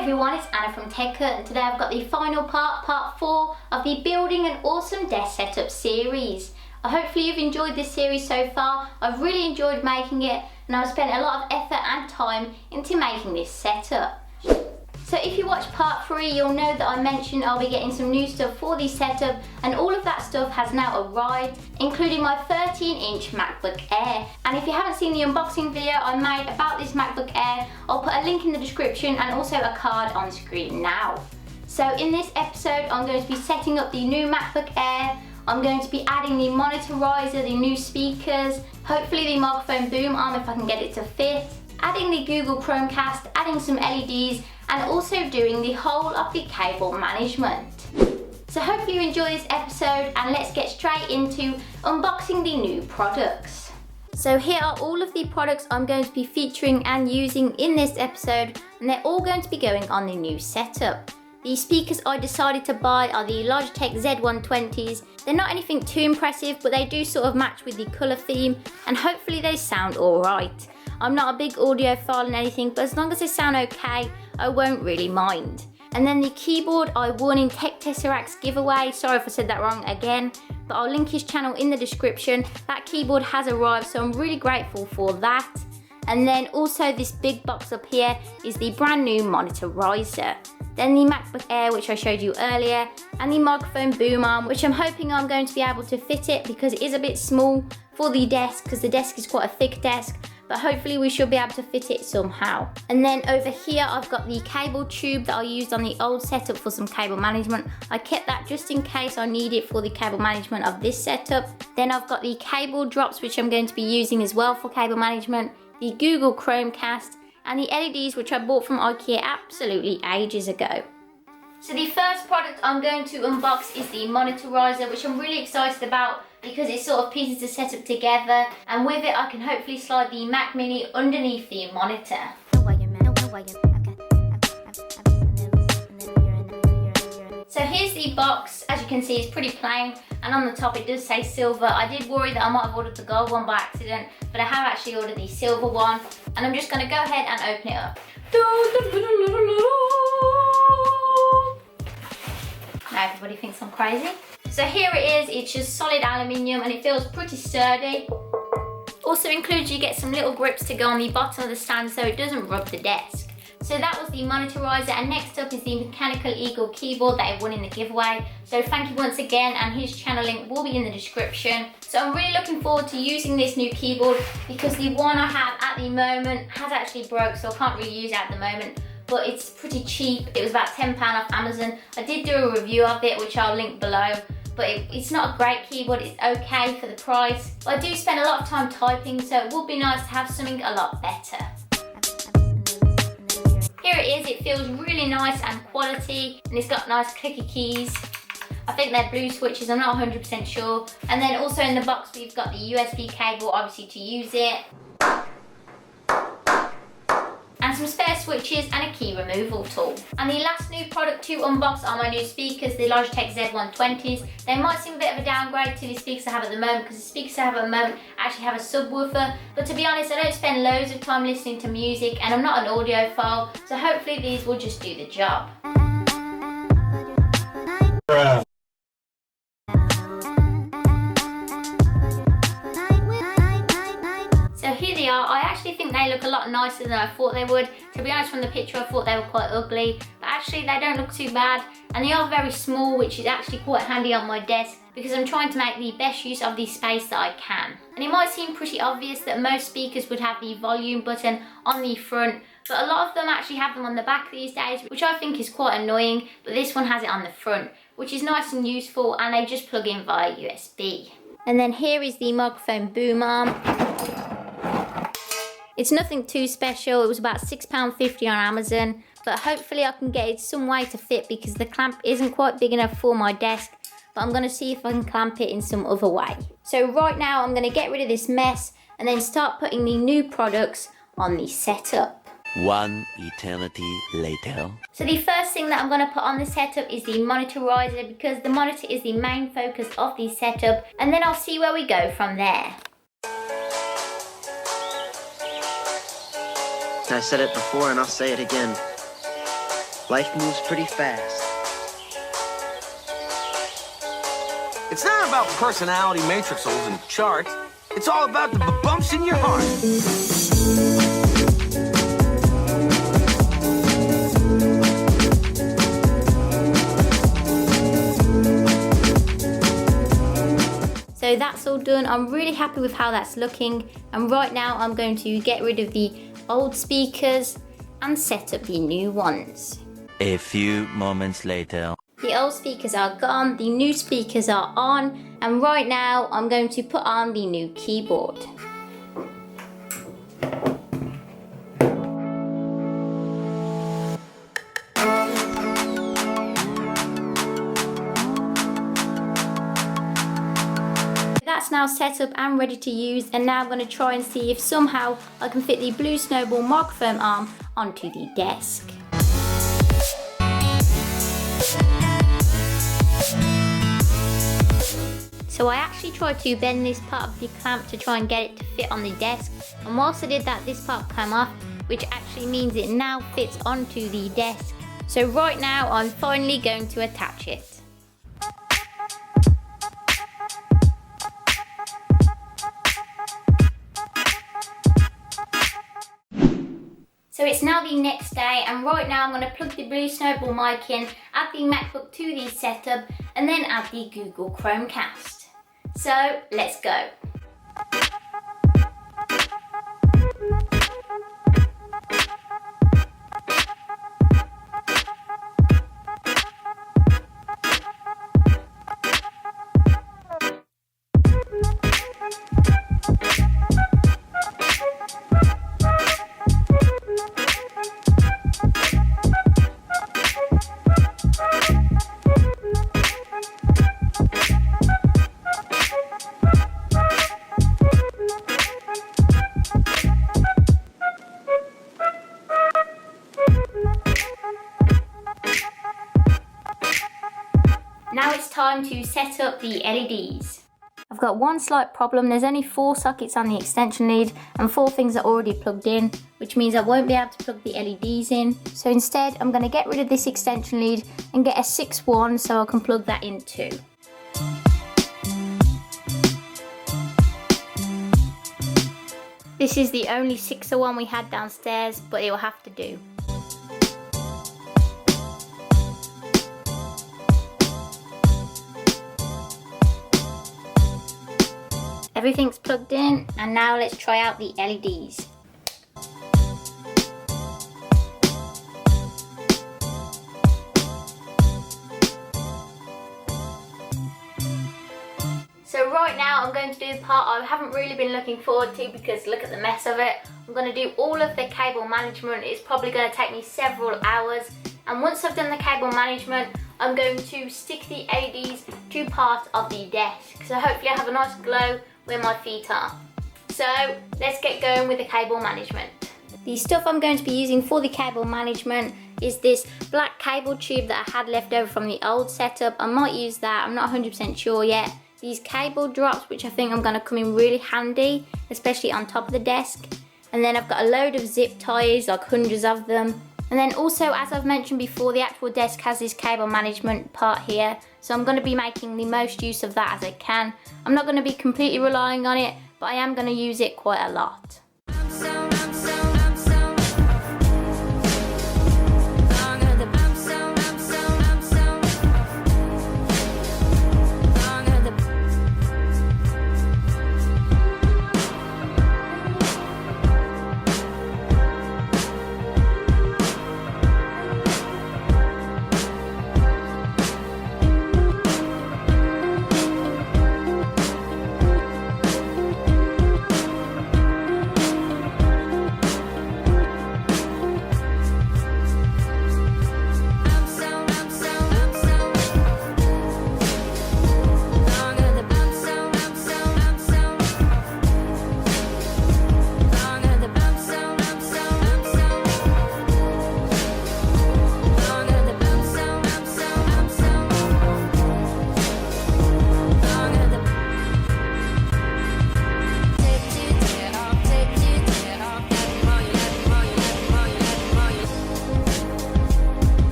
everyone, it's Anna from TechHut, and today I've got the final part 4 of the Building an Awesome Desk Setup series. Hopefully you've enjoyed this series so far. I've really enjoyed making it, and I've spent a lot of effort and time into making this setup. So if you watch part 3, you'll know that I mentioned I'll be getting some new stuff for the setup, and all of that stuff has now arrived, including my 13-inch MacBook Air. And if you haven't seen the unboxing video I made about this MacBook Air, I'll put a link in the description and also a card on screen now. So in this episode, I'm going to be setting up the new MacBook Air. I'm going to be adding the monitor riser, the new speakers, hopefully the microphone boom arm if I can get it to fit, adding the Google Chromecast, adding some LEDs, and also doing the whole of the cable management. So hopefully you enjoy this episode, and let's get straight into unboxing the new products. So here are all of the products I'm going to be featuring and using in this episode, and they're all going to be going on the new setup. The speakers I decided to buy are the Logitech Z120s. They're not anything too impressive, but they do sort of match with the colour theme, and hopefully they sound alright. I'm not a big audiophile and anything, but as long as they sound okay, I won't really mind. And then the keyboard I won in Tech Tesseract's giveaway. Sorry if I said that wrong again, but I'll link his channel in the description. That keyboard has arrived, so I'm really grateful for that. And then also this big box up here is the brand new monitor riser. Then the MacBook Air, which I showed you earlier, and the microphone boom arm, which I'm hoping I'm going to be able to fit it because it is a bit small for the desk, because the desk is quite a thick desk, but hopefully we should be able to fit it somehow. And then over here I've got the cable tube that I used on the old setup for some cable management. I kept that just in case I need it for the cable management of this setup. Then I've got the cable drops, which I'm going to be using as well for cable management, the Google Chromecast, and the LEDs, which I bought from IKEA absolutely ages ago. So the first product I'm going to unbox is the monitor riser, which I'm really excited about because it's sort of pieces to set up together, and with it I can hopefully slide the Mac Mini underneath the monitor. So here's the box. As you can see, it's pretty plain, and on the top it does say silver. I did worry that I might have ordered the gold one by accident, but I have actually ordered the silver one, and I'm just going to go ahead and open it up. Now everybody thinks I'm crazy. So here it is. It's just solid aluminium and it feels pretty sturdy. Also includes, you get some little grips to go on the bottom of the stand so it doesn't rub the desk. So that was the monitor riser, and next up is the Mechanical Eagle keyboard that I won in the giveaway. So thank you once again, and his channel link will be in the description. So I'm really looking forward to using this new keyboard because the one I have at the moment has actually broke, so I can't really use it at the moment. But it's pretty cheap. It was about £10 off Amazon. I did do a review of it, which I'll link below. But it's not a great keyboard, it's okay for the price. But I do spend a lot of time typing, so it would be nice to have something a lot better. Here it is. It feels really nice and quality, and it's got nice clicky keys. I think they're blue switches, I'm not 100% sure. And then also in the box we've got the USB cable, obviously to use it, and some spare switches and a key removal tool. And the last new product to unbox are my new speakers, the Logitech Z120s. They might seem a bit of a downgrade to the speakers I have at the moment, because the speakers I have at the moment actually have a subwoofer, but to be honest I don't spend loads of time listening to music, and I'm not an audiophile, so hopefully these will just do the job. Bruh. I actually think they look a lot nicer than I thought they would. To be honest, from the picture I thought they were quite ugly, but actually they don't look too bad, and they are very small, which is actually quite handy on my desk because I'm trying to make the best use of the space that I can. And it might seem pretty obvious that most speakers would have the volume button on the front, but a lot of them actually have them on the back these days, which I think is quite annoying, but this one has it on the front, which is nice and useful, and they just plug in via USB. And then here is the microphone boom arm. It's nothing too special. It was about £6.50 on Amazon, but hopefully I can get it some way to fit because the clamp isn't quite big enough for my desk, but I'm going to see if I can clamp it in some other way. So right now I'm going to get rid of this mess and then start putting the new products on the setup. One eternity later. So the first thing that I'm going to put on the setup is the monitor riser, because the monitor is the main focus of the setup, and then I'll see where we go from there. I said it before and I'll say it again. Life moves pretty fast. It's not about personality matrixels and charts. It's all about the bumps in your heart. So that's all done. I'm really happy with how that's looking. And right now I'm going to get rid of the old speakers and set up the new ones. A few moments later. The old speakers are gone, the new speakers are on, and right now I'm going to put on the new keyboard. That's now set up and ready to use, and now I'm going to try and see if somehow I can fit the Blue Snowball microphone arm onto the desk. So I actually tried to bend this part of the clamp to try and get it to fit on the desk, and whilst I did that, this part came off, which actually means it now fits onto the desk. So right now I'm finally going to attach it. So it's now the next day, and right now I'm going to plug the Blue Snowball mic in, add the MacBook to the setup, and then add the Google Chromecast. So let's go. Now it's time to set up the LEDs. I've got one slight problem. There's only 4 sockets on the extension lead and 4 things are already plugged in, which means I won't be able to plug the LEDs in. So instead I'm going to get rid of this extension lead and get a 6-1 so I can plug that in too. This is the only 601 we had downstairs, but it will have to do. Everything's plugged in, and now let's try out the LEDs. So right now I'm going to do the part I haven't really been looking forward to, because look at the mess of it. I'm going to do all of the cable management. It's probably going to take me several hours, and once I've done the cable management I'm going to stick the LEDs to part of the desk, so hopefully I have a nice glow where my feet are. So let's get going with the cable management. The stuff I'm going to be using for the cable management is this black cable tube that I had left over from the old setup. I might use that, I'm not 100% sure yet. These cable drops, which I think I'm going to come in really handy, especially on top of the desk. And then I've got a load of zip ties, like hundreds of them. And then also, as I've mentioned before, the actual desk has this cable management part here, so I'm going to be making the most use of that as I can. I'm not going to be completely relying on it, but I am going to use it quite a lot.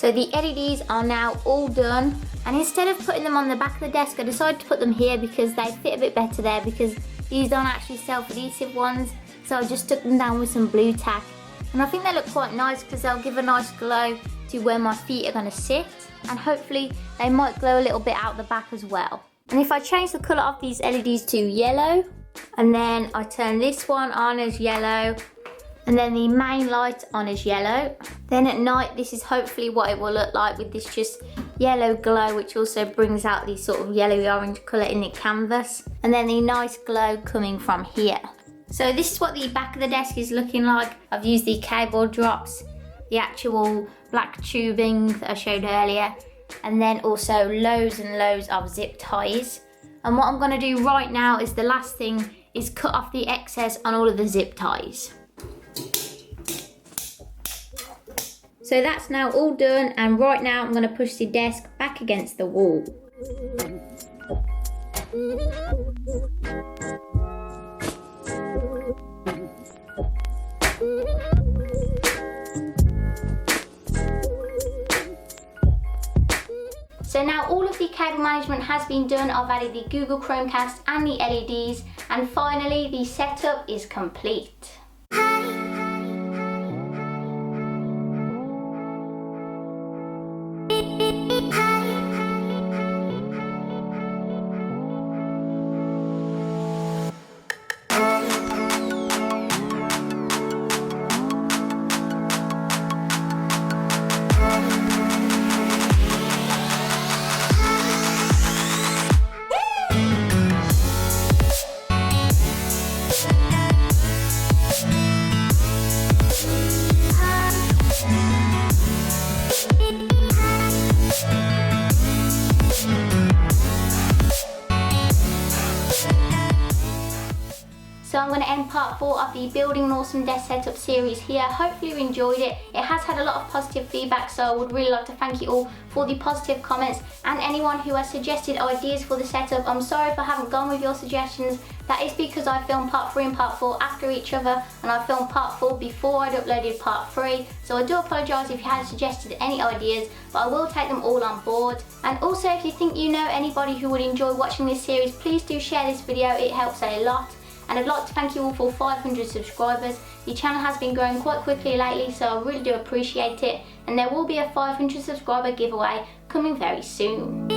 So the LEDs are now all done, and instead of putting them on the back of the desk, I decided to put them here because they fit a bit better there, because these aren't actually self-adhesive ones. So I just stuck them down with some blue tack, and I think they look quite nice because they'll give a nice glow to where my feet are going to sit, and hopefully they might glow a little bit out the back as well. And if I change the colour of these LEDs to yellow, and then I turn this one on as yellow, and then the main light on as yellow, then at night this is hopefully what it will look like, with this just yellow glow, which also brings out the sort of yellowy orange colour in the canvas, and then the nice glow coming from here. So this is what the back of the desk is looking like. I've used the cable drops, the actual black tubing that I showed earlier, and then also loads and loads of zip ties. And what I'm going to do right now is the last thing is cut off the excess on all of the zip ties. So that's now all done, and right now I'm going to push the desk back against the wall. So now all of the cable management has been done. I've added the Google Chromecast and the LEDs, and finally the setup is complete. So I'm going to end part 4 of the Building an Awesome Desk Setup series here. Hopefully you enjoyed it. It has had a lot of positive feedback, so I would really like to thank you all for the positive comments, and anyone who has suggested ideas for the setup. I'm sorry if I haven't gone with your suggestions. That is because I filmed part 3 and part 4 after each other, and I filmed part 4 before I'd uploaded part 3. So I do apologise if you had suggested any ideas, but I will take them all on board. And also, if you think you know anybody who would enjoy watching this series, please do share this video. It helps a lot. And I'd like to thank you all for 500 subscribers. The channel has been growing quite quickly lately, so I really do appreciate it. And there will be a 500 subscriber giveaway coming very soon.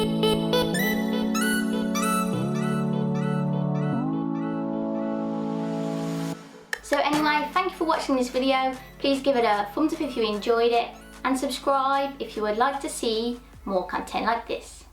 So anyway, thank you for watching this video. Please give it a thumbs up if you enjoyed it, and subscribe if you would like to see more content like this.